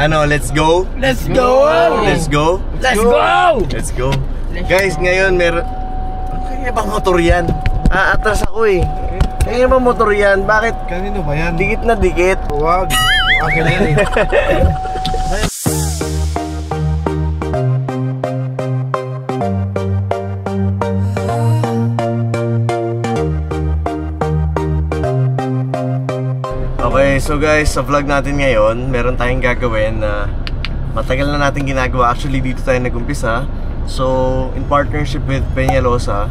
Ano, let's go? Let's go! Let's go? Let's go! Let's go. Guys, ngayon meron... Kaya ba motor yan? Atras ako eh. Kaya ba motor yan? Bakit? Kanino ba yan? Dikit na dikit. Huwag. Akin na yan eh. Okay, so guys, sa vlog natin ngayon, meron tayong gagawin na matagal na natin ginagawa. Actually, dito tayo nag-umpisa. So, in partnership with Peñalosa,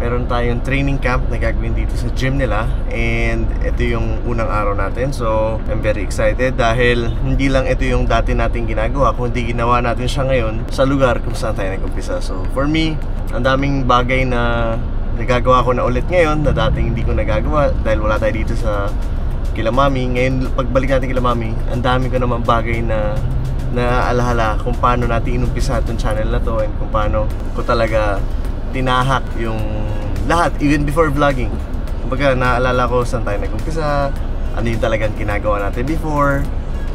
meron tayong training camp na gagawin dito sa gym nila. And ito yung unang araw natin. So, I'm very excited dahil hindi lang ito yung dati natin ginagawa, kundi ginawa natin siya ngayon sa lugar kung saan tayo nag-umpisa. So, for me, ang daming bagay na nagagawa ko na ulit ngayon na dating hindi ko nagagawa dahil wala tayo dito sa kila Mami. Ngayon, pagbalik natin kila Mami, ang dami ko naman bagay na naaalala kung paano natin inumpisa itong channel na to and kung paano ko talaga tinahak yung lahat, even before vlogging. Kumbaga, naaalala ko saan tayo nag-umpisa, ano yung talagang ginagawa natin before,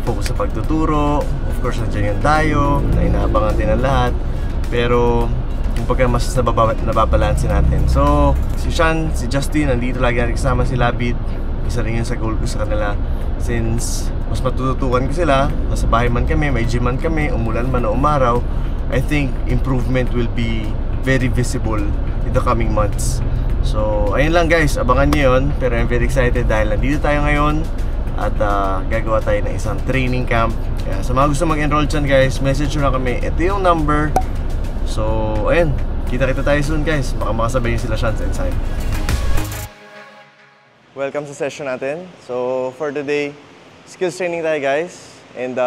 focus sa pagtuturo, of course, nandiyan yung dayo, na inaabangan din ang lahat. Pero, kumbaga, mas nababalansin natin. So, si Sean, si Justin, nandito lagi natin kasama, si Labid. Isa rin yun sa goal ko sa kanila. Since mas matututukan ko sila, nasa bahay man kami, may gym man kami, umulan man o umaraw, I think improvement will be very visible in the coming months. So, ayun lang guys, abangan nyo yun. Pero I'm very excited dahil nandito tayo ngayon at gagawa tayo ng isang training camp. Kaya sa mga gusto mag-enroll dyan guys, message nyo na kami. Ito yung number. So, ayun, kita-kita tayo soon guys. Baka makasabay nyo sila Shans inside. Welcome sa session natin. So, for today, skills training tayo guys. And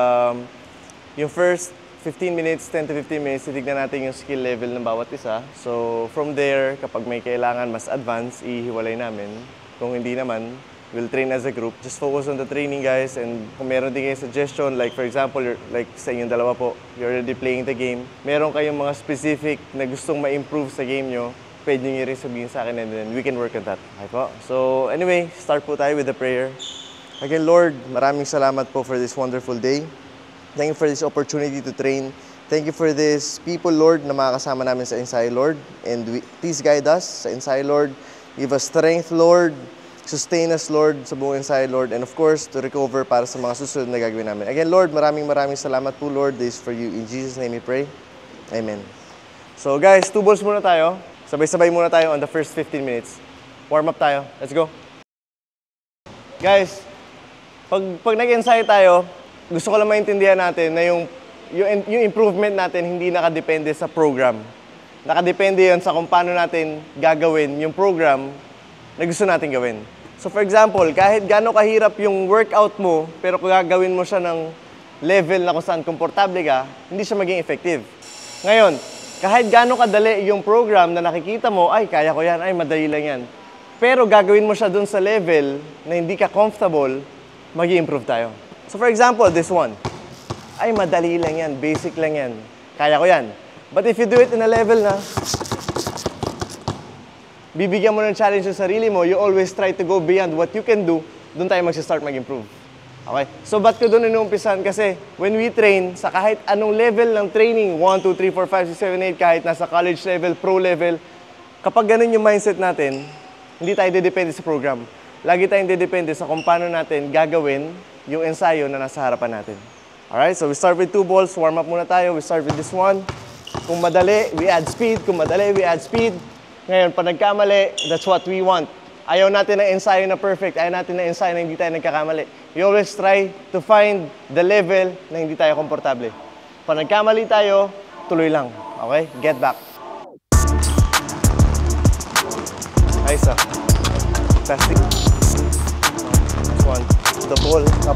yung first 15 minutes, 10 to 15 minutes, titignan natin yung skill level ng bawat isa. So, from there, kapag may kailangan mas advanced, ihiwalay namin. Kung hindi naman, we'll train as a group. Just focus on the training guys. And kung meron din kayong suggestion, like for example, like sa inyong dalawa po, you're already playing the game. Meron kayong mga specific na gustong ma-improve sa game nyo, pwede nyo rin sabihin sa akin and then we can work on that. Okay po? So anyway, start po tayo with the prayer. Again, Lord, maraming salamat po for this wonderful day. Thank you for this opportunity to train. Thank you for this people, Lord, na makakasama namin sa Inside, Lord. And please guide us sa Inside, Lord. Give us strength, Lord. Sustain us, Lord, sa buong Inside, Lord. And of course, to recover para sa mga susunod na gagawin namin. Again, Lord, maraming salamat po, Lord. This is for you. In Jesus' name we pray. Amen. So guys, 2 balls muna tayo. Sabay-sabay muna tayo on the first 15 minutes. Warm up tayo. Let's go. Guys, pag nag-ensayo tayo, gusto ko lang maintindihan natin na yung improvement natin hindi nakadepende sa program. Nakadepende yan sa kung paano natin gagawin yung program na gusto natin gawin. So for example, kahit gaano kahirap yung workout mo, pero kung gagawin mo siya ng level na kung saan komportable ka, hindi siya maging effective. Ngayon, kahit gaano kadali yung program na nakikita mo, ay, kaya ko yan, ay, madali lang yan. Pero gagawin mo siya dun sa level na hindi ka comfortable, mag-i-improve tayo. So for example, this one. Ay, madali lang yan, basic lang yan. Kaya ko yan. But if you do it in a level na, bibigyan mo ng challenge sa sarili mo, you always try to go beyond what you can do, dun tayo mag-start mag-improve. Okay? So, ba't ko doon inuumpisan? Kasi, when we train, sa kahit anong level ng training, 1, 2, 3, 4, 5, 6, 7, 8, kahit nasa college level, pro level, kapag ganun yung mindset natin, hindi tayo didepende sa program. Lagi tayong didepende sa kung paano natin gagawin yung ensayo na nasa harapan natin. Alright? So, we start with 2 balls. Warm up muna tayo. We start with this one. Kung madali, we add speed. Kung madali, we add speed. Ngayon, pag nagkamali, that's what we want. Ayaw natin na ensayo na perfect. Ayaw natin na ensayo na hindi tayo nagkakamali. We always try to find the level na hindi tayo komportable. Pag nagkamali tayo, tuloy lang. Okay? Get back. Nice. Testing. Next one. The ball. Stop.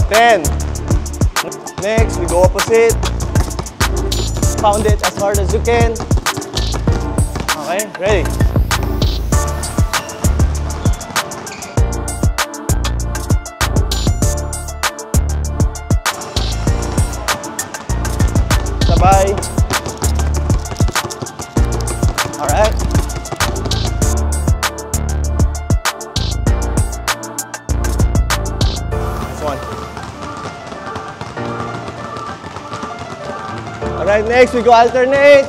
10. Next, we go opposite. Pound it as hard as you can. Okay, ready? Sabay. Alright. This one. Alright, next we go alternate.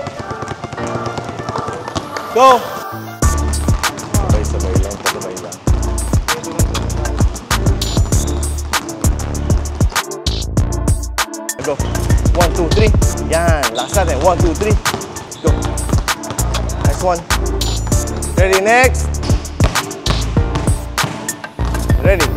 Go. Sabay-sabay lang, sabay lang. Go. 1, 2, 3. Yan. Last natin. 1, 2, 3. Go. Next one. Ready, next. Ready.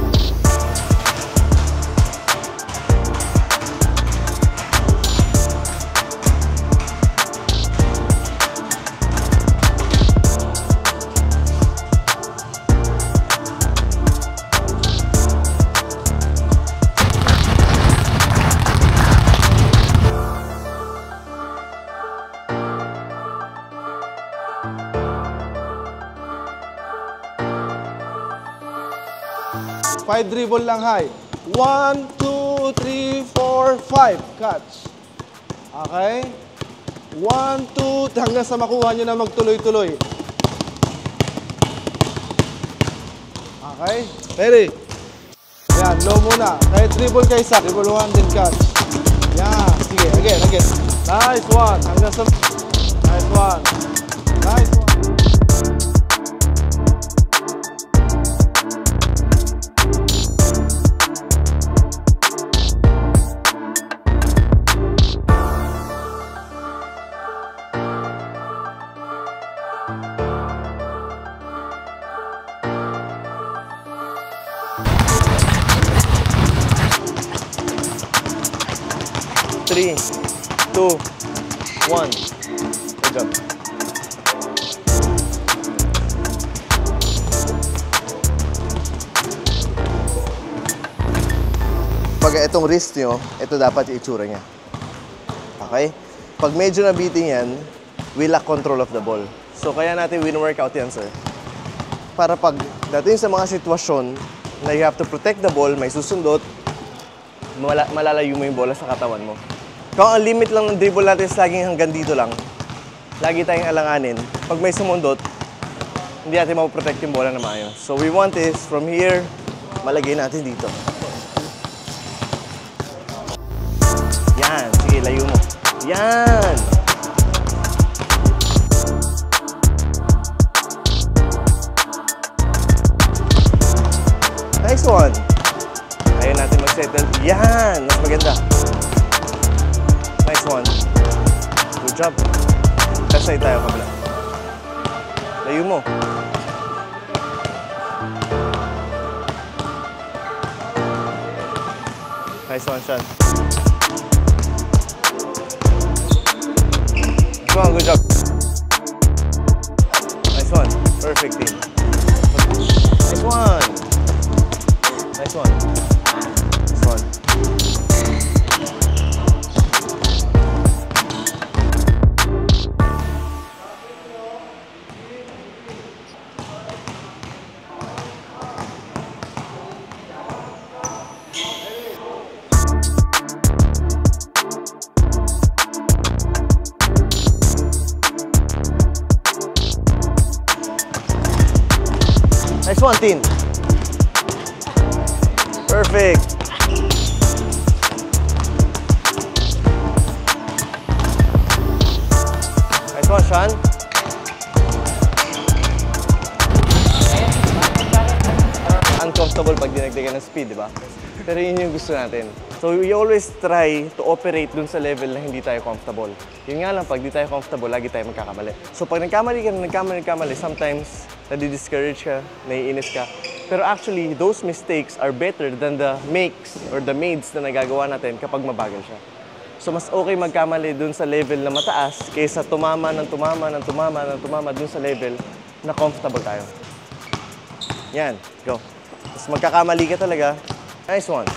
Five dribble lang high. 1, 2, 3, 4, 5. Catch. Okay? 1, 2, hanggang sa makuha nyo na magtuloy-tuloy. Okay? Ready? Yan, low muna. Kahit dribble kayo sa dribble 1 din catch. Yan. Sige, again. Nice one. Hanggang sa... Nice one. Nice one. Three, 2, 1. Good job. Pag itong wrist nyo, ito dapat yung itsura niya. Okay? Pag medyo nabiting yan, we lack control of the ball. So kaya natin win-workout yan, sir. Para pag dating sa mga sitwasyon na you have to protect the ball, may susundot, malalayo mo yung bola sa katawan mo. Kung ang limit lang ng dribble natin is laging hanggang dito lang, lagi tayong alanganin. Pag may sumundot, hindi natin mapoprotect yung bola na maayos. So we want is, from here, malagay natin dito. Yan. Sige, layo mo. Yan! Nice one! Ayaw natin mag-settle. Yan! Mas maganda. Nice one. Good job. Left side tayo, kabila. Layo mo. Nice one, Sean. Nice one, good job. Nice one. Perfect team. Nice one. Nice one. Nice one. Nice one, Tin. Perfect. Nice one, Sean. Uncomfortable pag dinagdagan ng speed, di ba? Pero yun yung gusto natin. So we always try to operate dun sa level na hindi tayo comfortable. Yun nga lang, pag di tayo comfortable, lagi tayo magkakamali. So pag nagkamali ka, sometimes nadi-discourage ka, naiinis ka. Pero actually, those mistakes are better than the makes or the mades na nagagawa natin kapag mabagal siya. So mas okay magkamali dun sa level na mataas kaysa tumama dun sa level na comfortable tayo. Yan, go. Mas magkakamali ka talaga. Nice one.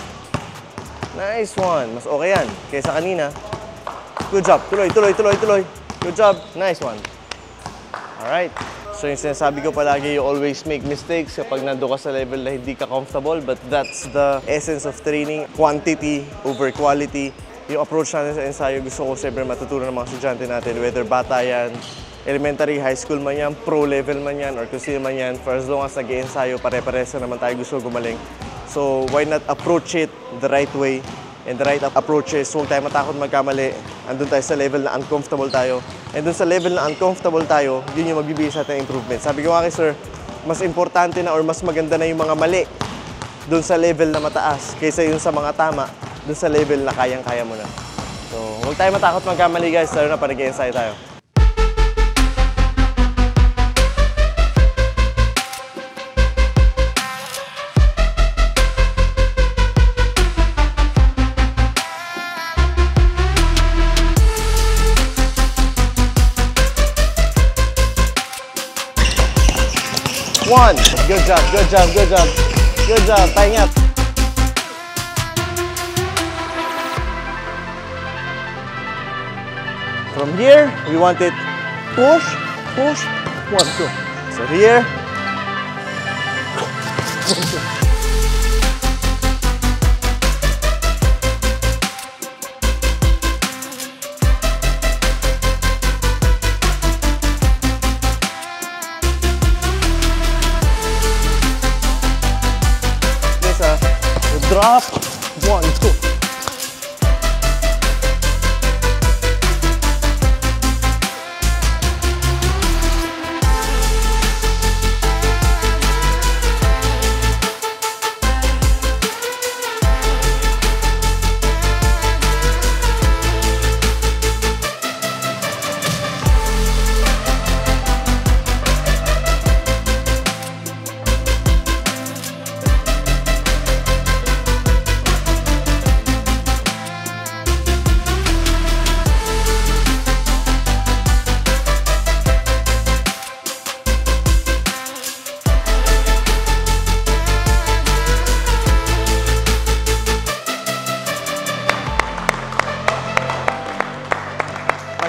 Nice one. Mas okay yan kaysa kanina. Good job. Tuloy. Good job. Nice one. Alright. So yung sinasabi ko palagi, you always make mistakes kapag nando ka sa level na hindi ka comfortable, but that's the essence of training. Quantity over quality. Yung approach natin sa ensayo, gusto ko siyempre matutunan ng mga estudyante natin, whether bata yan, elementary, high school man yan, pro level man yan, or kung sino man yan, for as long as nag-ensayo, pare-pares na naman tayo gusto gumaling. So why not approach it the right way and the right approaches. Huwag tayo matakot magkamali. Andun tayo sa level na uncomfortable tayo. And dun sa level na uncomfortable tayo, yun yung magbibigay sa ating improvement. Sabi ko nga kay sir, mas importante na or mas maganda na yung mga mali dun sa level na mataas kaysa yung sa mga tama dun sa level na kayang-kaya mo na. So, huwag tayo matakot magkamali guys, lalo na para nag-ensayo tayo. One. Good job, good job, good job. Good job, pahinga. From here, we want it push, push, 1, 2. So here. 1, 2. Drop, 1, 2.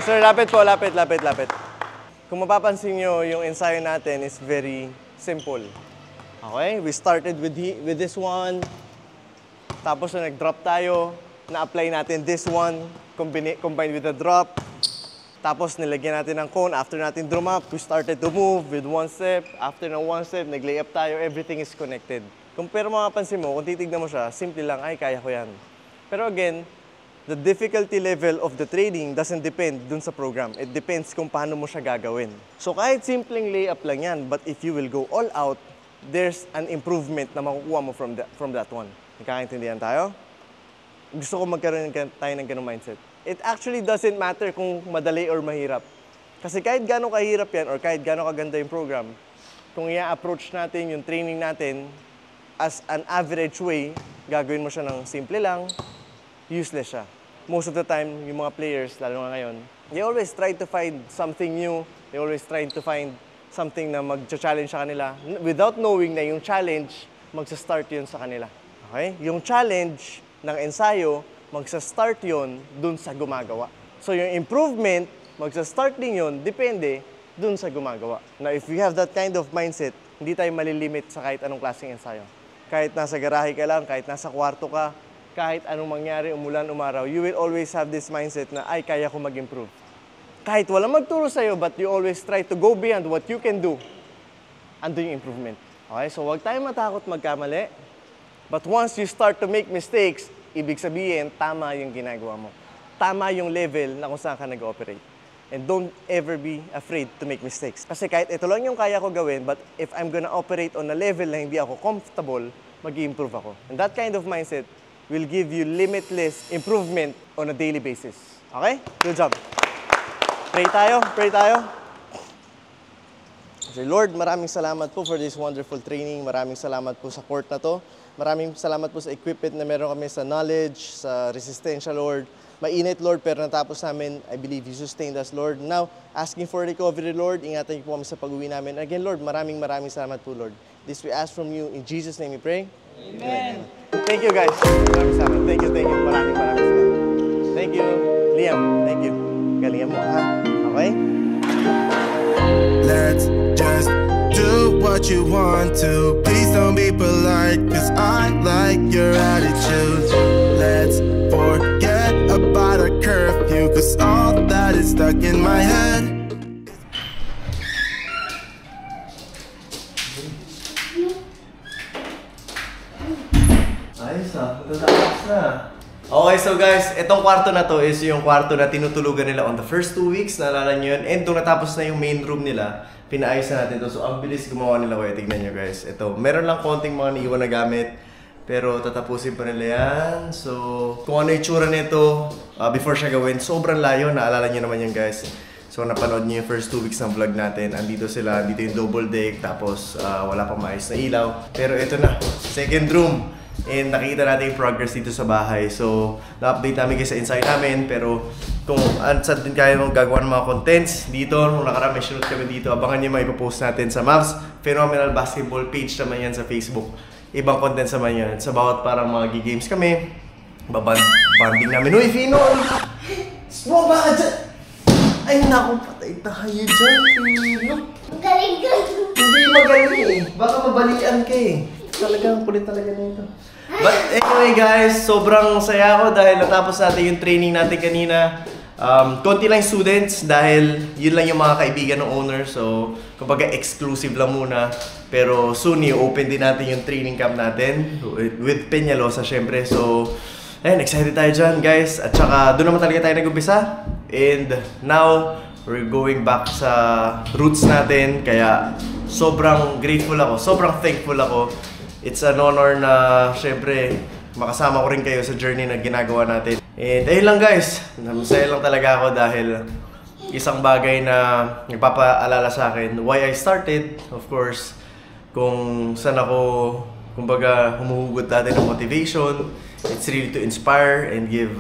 Sir, lapit po, lapit. Kung mapapansin nyo, yung ensayo natin is very simple. Okay? We started with this one. Tapos na nag-drop tayo, na-apply natin this one, combined with the drop. Tapos nilagyan natin ng cone. After natin drum up, we started to move with 1 step. After ng 1 step, nag-lay up tayo. Everything is connected. Pero mapapansin mo, kung titignan mo siya, simple lang, ay, kaya ko yan. Pero again, the difficulty level of the training doesn't depend dun sa program. It depends kung paano mo siya gagawin. So kahit simpleng layup lang yan, but if you will go all out, there's an improvement na makukuha mo from that one. Nagkakaintindihan tayo? Gusto ko magkaroon tayo ng ganung mindset. It actually doesn't matter kung madali or mahirap. Kasi kahit gano'ng kahirap yan or kahit gano'ng kaganda yung program, kung i-approach natin yung training natin as an average way, gagawin mo siya ng simple lang, useless siya. Most of the time, yung mga players, lalo nga ngayon, they always try to find something new. They always try to find something na mag-challenge sa kanila without knowing na yung challenge, magsa-start yun sa kanila. Okay? Yung challenge ng ensayo, magsa-start yun dun sa gumagawa. So yung improvement, magsa-start din yun, depende dun sa gumagawa. Now, if you have that kind of mindset, hindi tayo malilimit sa kahit anong klaseng ensayo. Kahit nasa garahe ka lang, kahit nasa kwarto ka, kahit anong mangyari, umulan, umaraw, you will always have this mindset na, ay, kaya ko mag-improve. Kahit walang magturo sa'yo, but you always try to go beyond what you can do, ando yung improvement. Okay? So, huwag tayo matakot magkamali. But once you start to make mistakes, ibig sabihin, tama yung ginagawa mo. Tama yung level na kung saan ka nag-operate. And don't ever be afraid to make mistakes. Kasi kahit ito lang yung kaya ko gawin, but if I'm gonna operate on a level na hindi ako comfortable, mag-i-improve ako. And that kind of mindset will give you limitless improvement on a daily basis. Okay? Good job. Pray tayo, pray tayo. So Lord, maraming salamat po for this wonderful training. Maraming salamat po sa court na to. Maraming salamat po sa equipment na meron kami sa knowledge, sa resistensya, Lord. Mainit, Lord, pero natapos namin, I believe you sustained us, Lord. Now, asking for recovery, Lord. Ingatan niyo po kami sa pag-uwi namin. Again, Lord, maraming salamat po, Lord. This we ask from you. In Jesus' name we pray. Amen. Thank you, guys. Maraming salamat. Thank you. Maraming salamat. Thank you. Liam, thank you. Galingan mo, ha? Okay? Let's just do what you want to. Please don't be polite, cause I like your attitude. Let's forget about a curfew, cause all that is stuck in my head. Ayos ah, matatapos na. Okay, so guys, itong kwarto na to is yung kwarto na tinutulugan nila on the first 2 weeks. Naalala nyo yun? And nung natapos na yung main room nila, pinaayos na natin to. So, ang bilis gumawa nila. Kaya tignan nyo guys. Ito, meron lang konting mga naiwan na gamit. Pero tatapusin pa nila yan. So, kung ano yung tsura nito before siya gawin, sobrang layo. Naalala nyo naman yan guys. So, napanood nyo yung first 2 weeks ng vlog natin. Andito sila, dito yung double deck. Tapos, wala pang maayos na ilaw. Pero ito na, second room. And nakikita natin yung progress dito sa bahay. So, na-update namin kayo sa inside namin. Pero kung saan din kayo gagawa ng mga contents dito, nung nakaraan may shoot kami dito, abangan nyo mga ipopost natin sa Mavs Phenomenal Basketball page naman yan sa Facebook. Ibang contents naman yan. Sa bawat parang mga games kami, babanding namin. Uy, Fino! Smoke ba ka dyan? Ay, naku, patay tayo dyan, Fino. Magaling ka. Hindi magaling eh. Baka mabalian ka eh. Talagang kulit talaga nito. But anyway guys, sobrang saya ako dahil natapos natin yung training natin kanina. Konti lang students dahil yun lang yung mga kaibigan ng owner. So, kumbaga exclusive lang muna. Pero soon i-open din natin yung training camp natin with Peñalosa syempre. So, ayun, excited tayo dyan guys. At saka doon naman talaga tayo nag-umpisa. And now, we're going back sa roots natin. Kaya sobrang grateful ako, sobrang thankful ako. It's an honor na syempre makasama ko rin kayo sa journey na ginagawa natin. And ayun lang guys, masaya lang talaga ako dahil isang bagay na nagpapaalala sa akin why I started, of course, kung saan ako kumbaga humuhugot natin ng motivation. It's really to inspire and give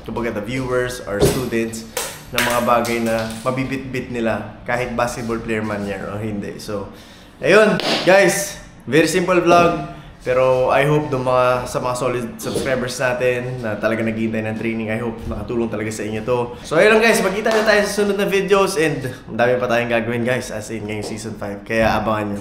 kumbaga the viewers, our students, ng mga bagay na mabibit-bit nila kahit basketball player man yan o hindi. So, ayun, guys, very simple vlog. Pero I hope sa mga solid subscribers natin na talaga naghihintay ng training, I hope nakatulong talaga sa inyo to. So ayun lang guys, magkita na tayo sa sunod na videos and dami pa tayong gagawin guys as in ngayong season 5. Kaya abangan nyo.